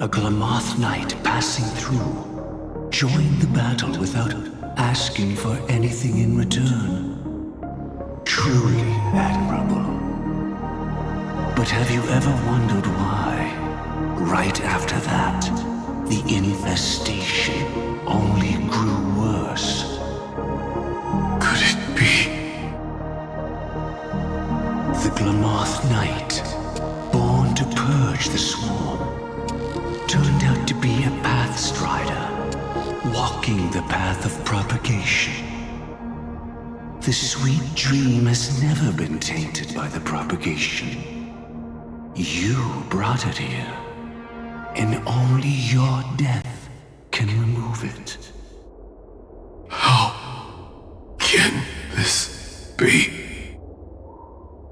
a Glamoth knight passing through joined the battle without asking for anything in return. Truly admirable. But have you ever wondered why, right after that, the infestation only grew worse? Could it be? The Glamoth knight, born to purge the swarm, turned out to be a path strider, walking the path of propagation. The sweet dream has never been tainted by the propagation. You brought it here, and only your death can remove it. How can this be?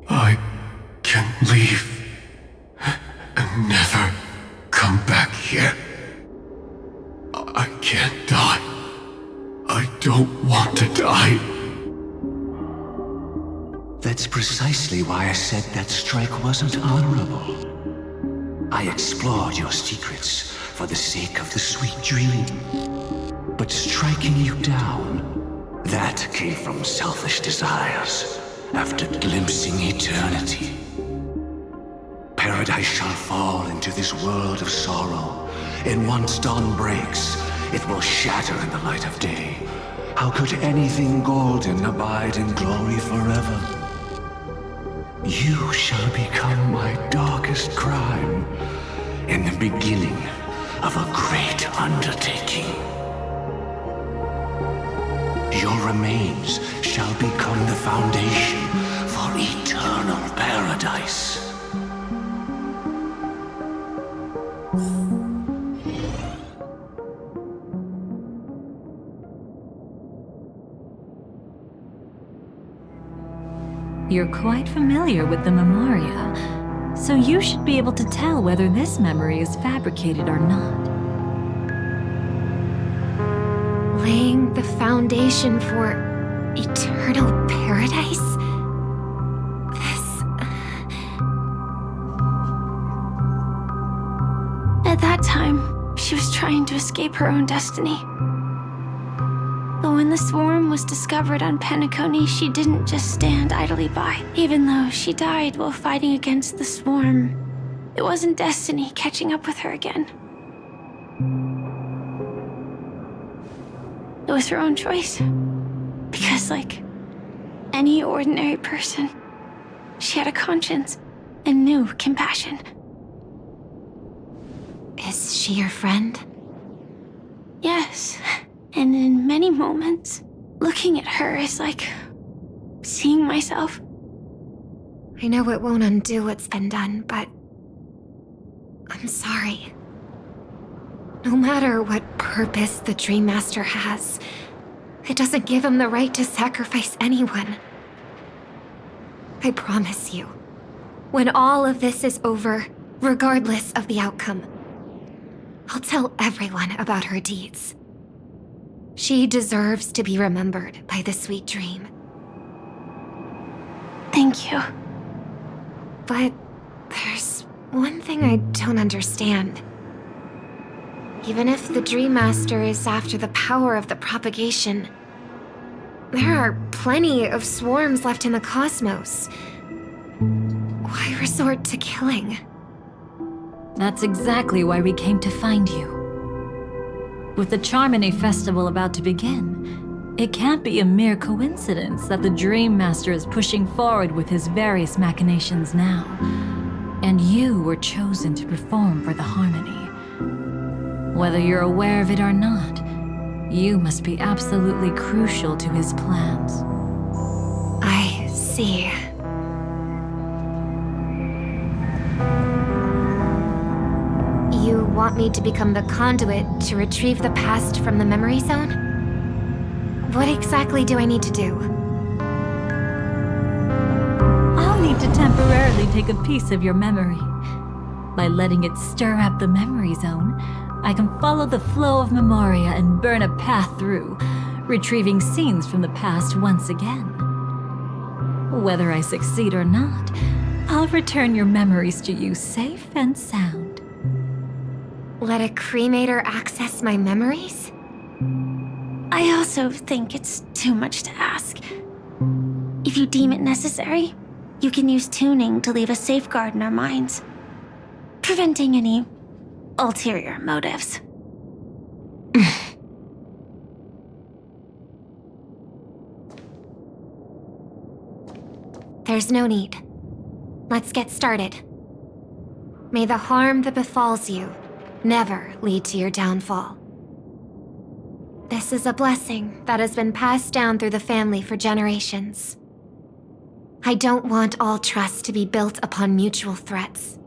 I can leave and never come back here. I can't die. I don't want to die. That's precisely why I said that strike wasn't honorable. I explored your secrets for the sake of the sweet dream. But striking you down, that came from selfish desires after glimpsing eternity. Paradise shall fall into this world of sorrow, and once dawn breaks, it will shatter in the light of day. How could anything golden abide in glory forever? You shall become my darkest crime, and the beginning of a great undertaking. Your remains shall become the foundation for eternal paradise. You're quite familiar with the Memoria, so you should be able to tell whether this memory is fabricated or not. Laying the foundation for eternal paradise? At that time, she was trying to escape her own destiny. But when the swarm was discovered on Penacony, she didn't just stand idly by. Even though she died while fighting against the swarm, it wasn't destiny catching up with her again. It was her own choice. Because like any ordinary person, she had a conscience and knew compassion. Is she your friend? Yes. And in many moments, looking at her is like seeing myself. I know it won't undo what's been done, but I'm sorry. No matter what purpose the Dream Master has, it doesn't give him the right to sacrifice anyone. I promise you, when all of this is over, regardless of the outcome, I'll tell everyone about her deeds. She deserves to be remembered by the sweet dream. Thank you. But there's one thing I don't understand. Even if the Dream Master is after the power of the propagation, there are plenty of swarms left in the cosmos. Why resort to killing? That's exactly why we came to find you. With the Charmony Festival about to begin, it can't be a mere coincidence that the Dream Master is pushing forward with his various machinations now. And you were chosen to perform for the Harmony. Whether you're aware of it or not, you must be absolutely crucial to his plans. I see. You want me to become the conduit to retrieve the past from the memory zone? What exactly do I need to do? I'll need to temporarily take a piece of your memory. By letting it stir up the memory zone, I can follow the flow of memoria and burn a path through, retrieving scenes from the past once again. Whether I succeed or not, I'll return your memories to you safe and sound. Let a cremator access my memories? I also think it's too much to ask. If you deem it necessary, you can use tuning to leave a safeguard in our minds, preventing any ulterior motives. There's no need. Let's get started. May the harm that befalls you never lead to your downfall. This is a blessing that has been passed down through the family for generations. I don't want all trust to be built upon mutual threats.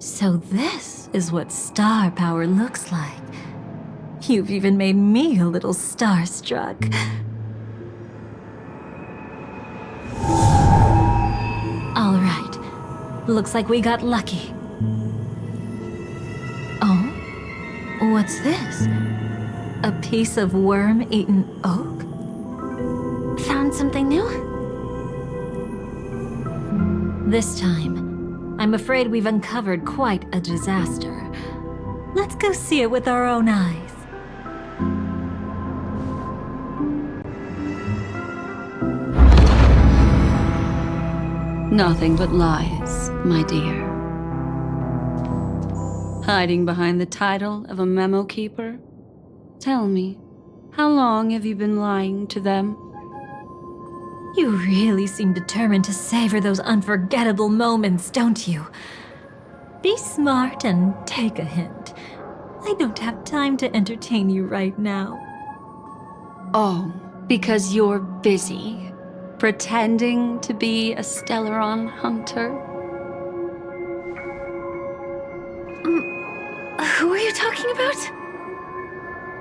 So this is what star power looks like. You've even made me a little starstruck. All right. Looks like we got lucky. Oh? What's this? A piece of worm-eaten oak? Found something new? This time, I'm afraid we've uncovered quite a disaster. Let's go see it with our own eyes. Nothing but lies, my dear. Hiding behind the title of a memo keeper? Tell me, how long have you been lying to them? You really seem determined to savor those unforgettable moments, don't you? Be smart and take a hint. I don't have time to entertain you right now. Oh, because you're busy, pretending to be a Stellaron hunter? Who are you talking about?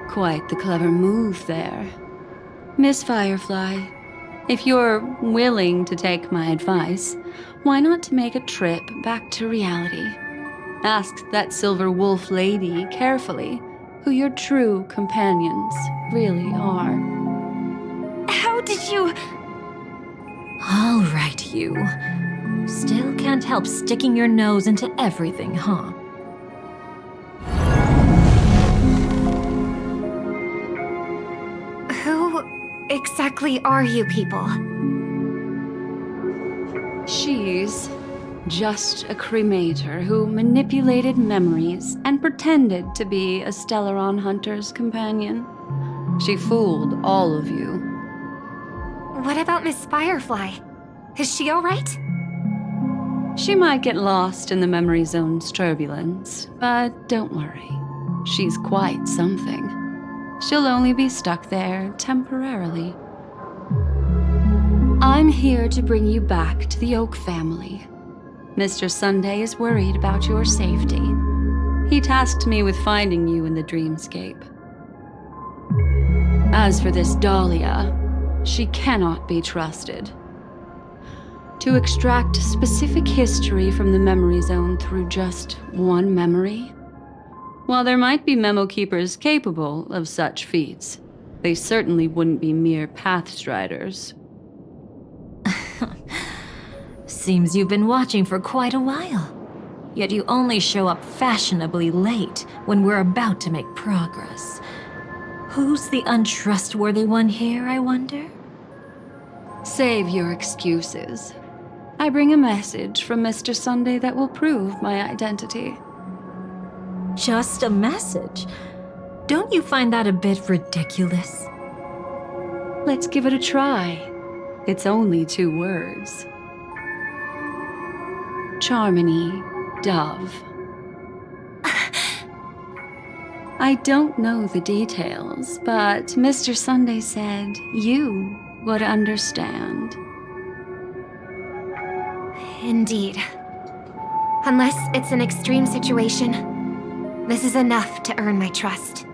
Quite the clever move there. Miss Firefly, if you're willing to take my advice, why not make a trip back to reality? Ask that Silver Wolf lady carefully who your true companions really are. How did you... All right, you. Still can't help sticking your nose into everything, huh? Who exactly are you people? She's just a cremator who manipulated memories and pretended to be a Stellaron hunter's companion. She fooled all of you. What about Miss Firefly? Is she alright? She might get lost in the memory zone's turbulence, but don't worry. She's quite something. She'll only be stuck there temporarily. I'm here to bring you back to the Oak family. Mr. Sunday is worried about your safety. He tasked me with finding you in the dreamscape. As for this Dahlia, she cannot be trusted. To extract specific history from the memory zone through just one memory While there might be memo keepers capable of such feats, they certainly wouldn't be mere pathstriders. Seems you've been watching for quite a while. Yet you only show up fashionably late when we're about to make progress. Who's the untrustworthy one here, I wonder? Save your excuses. I bring a message from Mr. Sunday that will prove my identity. Just a message? Don't you find that a bit ridiculous? Let's give it a try. It's only 2 words. Charmony, Dove. I don't know the details, but Mr. Sunday said you would understand. Indeed. Unless it's an extreme situation, this is enough to earn my trust.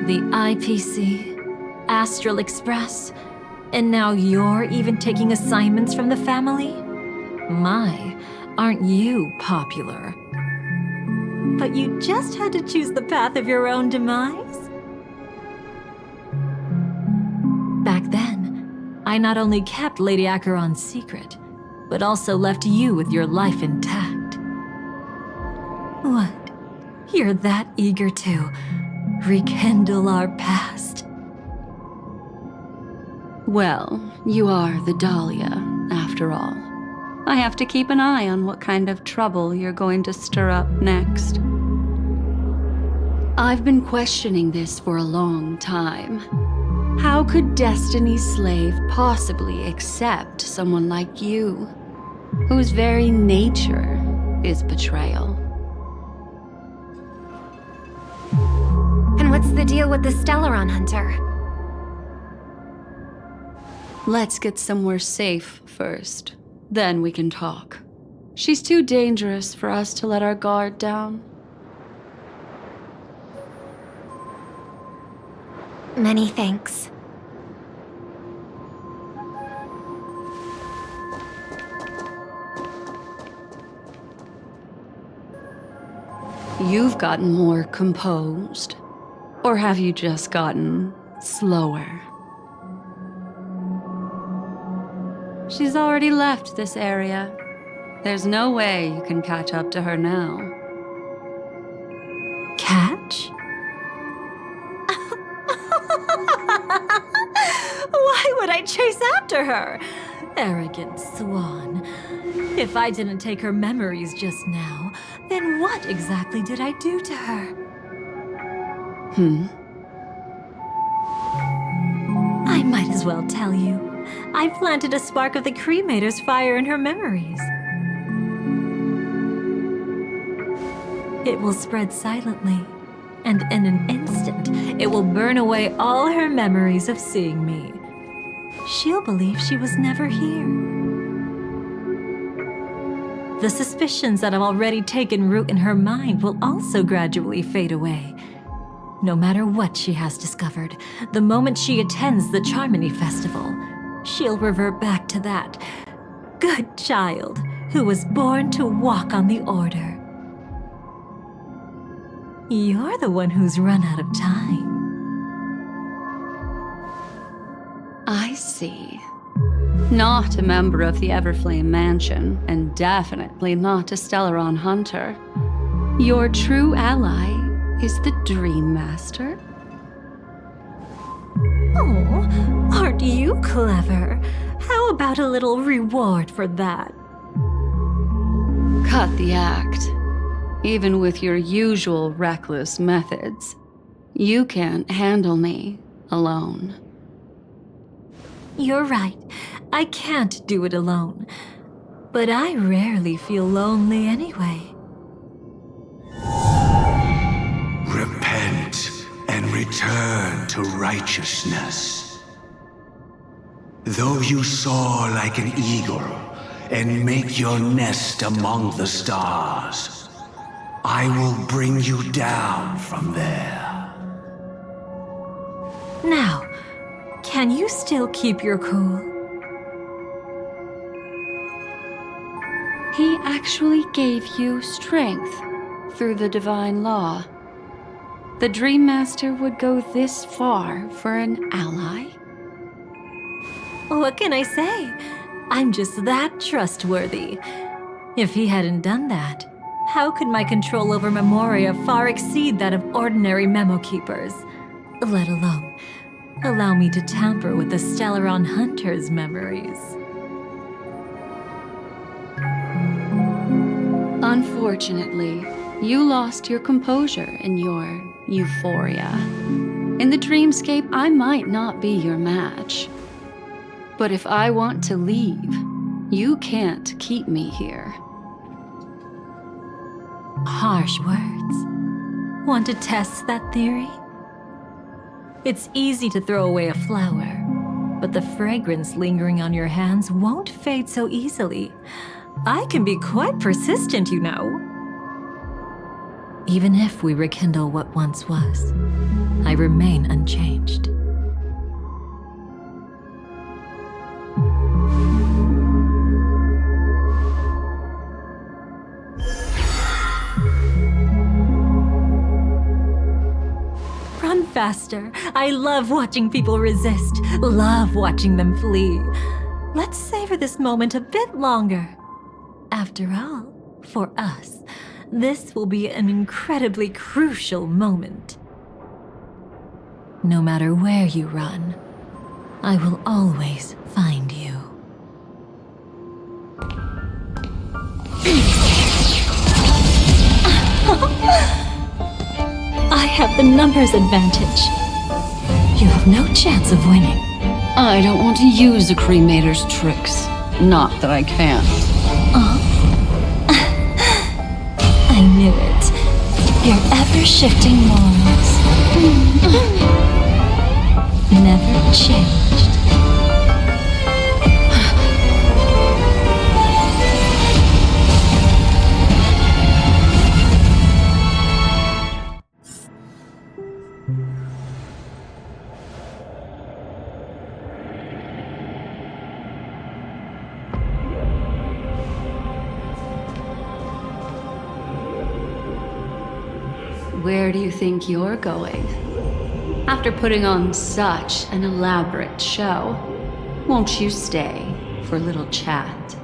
The IPC, Astral Express, and now you're even taking assignments from the family? My, aren't you popular? But you just had to choose the path of your own demise? Back then, I not only kept Lady Acheron's secret, but also left you with your life intact. What? You're that eager to rekindle our past? Well, you are the Dahlia, after all. I have to keep an eye on what kind of trouble you're going to stir up next. I've been questioning this for a long time. How could Destiny's slave possibly accept someone like you, whose very nature is betrayal? And what's the deal with the Stellaron Hunter? Let's get somewhere safe first. Then we can talk. She's too dangerous for us to let our guard down. Many thanks. You've gotten more composed. Or have you just gotten slower? She's already left this area. There's no way you can catch up to her now. Catch? Why would I chase after her? Arrogant swan. If I didn't take her memories just now, then what exactly did I do to her? I might as well tell you. I planted a spark of the cremator's fire in her memories. It will spread silently, and in an instant, it will burn away all her memories of seeing me. She'll believe she was never here. The suspicions that have already taken root in her mind will also gradually fade away. No matter what she has discovered, the moment she attends the Charmony Festival, she'll revert back to that good child who was born to walk on the Order. You're the one who's run out of time. I see. Not a member of the Everflame Mansion, and definitely not a Stellaron Hunter. Your true ally is the Dream Master? Oh, aren't you clever? How about a little reward for that? Cut the act. Even with your usual reckless methods, you can't handle me alone. You're right. I can't do it alone. But I rarely feel lonely anyway. Repent and return to righteousness. Though you soar like an eagle and make your nest among the stars, I will bring you down from there. Now, can you still keep your cool? He actually gave you strength through the divine law. The Dream Master would go this far for an ally? What can I say? I'm just that trustworthy. If he hadn't done that, how could my control over Memoria far exceed that of ordinary memo keepers? Let alone allow me to tamper with the Stellaron Hunter's memories. Unfortunately, you lost your composure in your euphoria. In the dreamscape, I might not be your match. But if I want to leave, you can't keep me here. Harsh words. Want to test that theory? It's easy to throw away a flower, but the fragrance lingering on your hands won't fade so easily. I can be quite persistent, you know. Even if we rekindle what once was, I remain unchanged. Run faster. I love watching people resist, love watching them flee. Let's savor this moment a bit longer. After all, for us, this will be an incredibly crucial moment. No matter where you run, I will always find you. I have the numbers advantage. You have no chance of winning. I don't want to use a cremator's tricks. Not that I can't. I knew it. Your ever-shifting morals. Never changed. Where do you think you're going? After putting on such an elaborate show, won't you stay for a little chat?